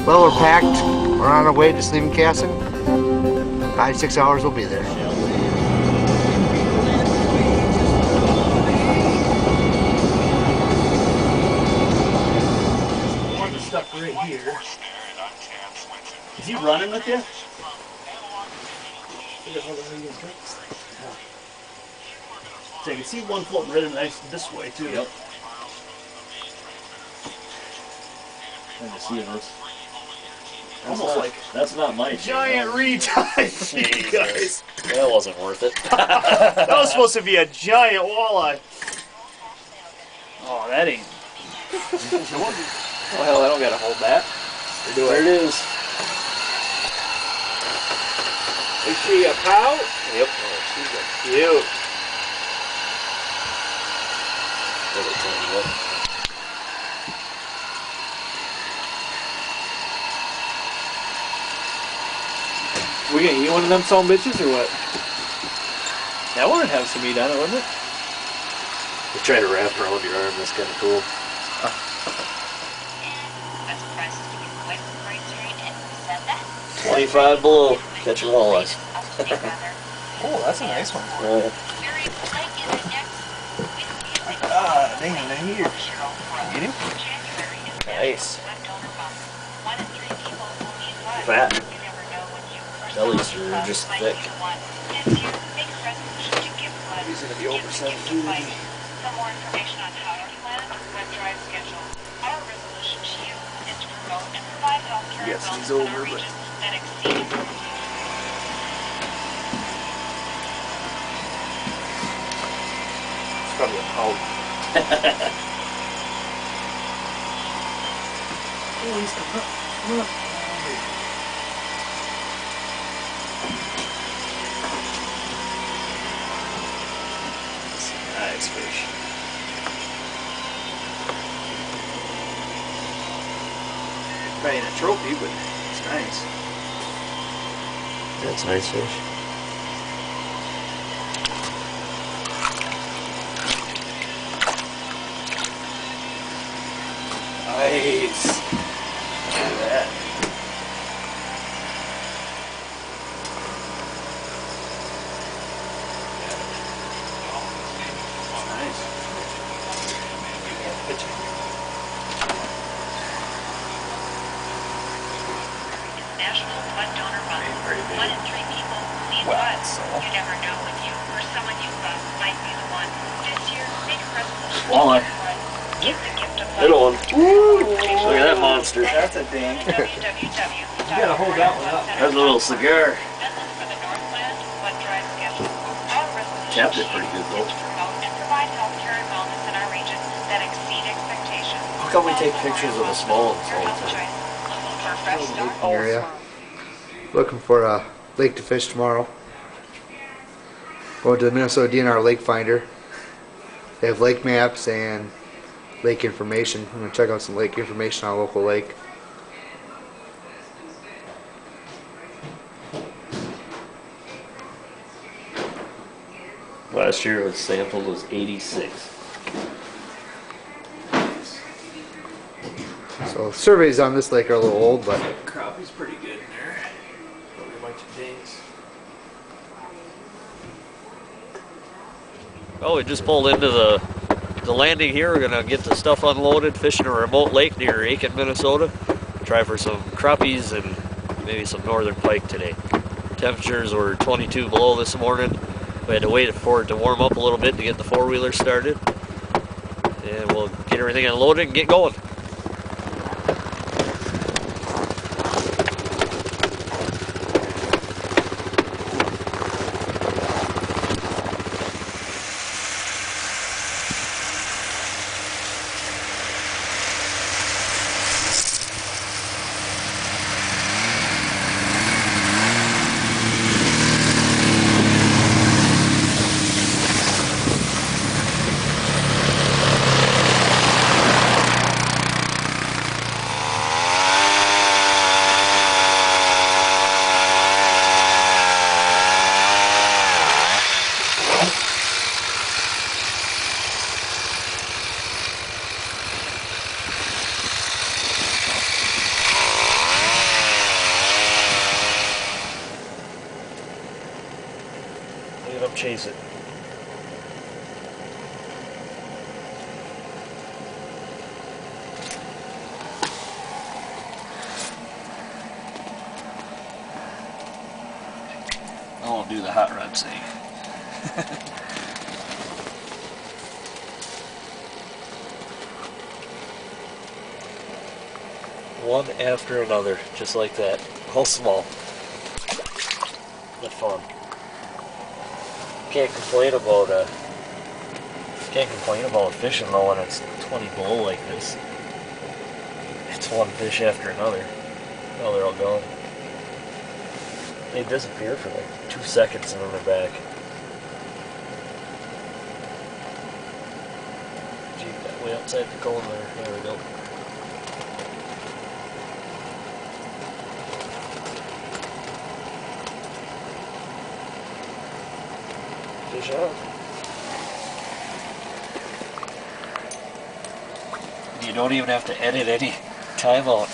Well, we're packed. We're on our way to Sleeping Castle. 5 to 6 hours, we'll be there. More of the stuff right here. Is he running with you? So you can see one floating really nice this way too. Yep. I can see this. Almost like that's not my giant retie, guys. That wasn't worth it. That was supposed to be a giant walleye. Oh, that ain't. Oh hell, I don't gotta hold that. There it is. Is she a pout? Yep. Oh, she's a cute. We gonna eat one of them son bitches or what? That wouldn't have some meat on it, wouldn't it? You try to wrap around your arm, that's kind of cool. $25 below, catching walleyes. Oh, that's a nice one. Ah, dang, in here. Get him? Nice. Fat. Bellies are just thick. He's gonna be over 7 feet. For more information on how to plan web drive schedule, our resolution to you is to promote and provide healthcare Yes, and he's wellness in over, our but- region that exceed. It's probably a pout. Oh, he's coming up. Come up. Nice fish. Probably in a trophy, but it's nice. That's a nice fish. Nice. Look at that. Nice. National Blood Donor Month. 1 in 3 people need blood. You never know when you or someone you love might be the one. This year, make a resolution to Walleye. give blood. Give the gift of Little blood. one. Look at that monster. That's a dang. You gotta hold that one up. That's a little cigar. And then for the Northland Blood Drive schedule, our resolution Capped it pretty good, though. is to promote and provide healthcare and wellness in our region that exceed expectations. How come we take pictures of the small ones Your all the health time? choice. Looking for a fresh start? Area. Looking for a lake to fish tomorrow. Going to the Minnesota DNR Lake Finder. They have lake maps and lake information. I'm going to check out some lake information on a local lake. Last year was sampled was 86. So surveys on this lake are a little old, but Crappie's pretty good in there. Probably a bunch of dings. Oh, we just pulled into the landing here. We're gonna get the stuff unloaded, fishing a remote lake near Aitkin, Minnesota. Try for some crappies and maybe some northern pike today. Temperatures were 22 below this morning. We had to wait for it to warm up a little bit to get the four-wheeler started. And we'll get everything unloaded and get going. chase it. I won't do the hot rod thing. One after another, just like that. All small. But fun. Can't complain about fishing though when it's 20 below like this. It's one fish after another. Oh, they're all gone. They disappear for like 2 seconds and then they're back. Gee, that way outside the cone there. There we go. Fish out. You don't even have to edit any time out.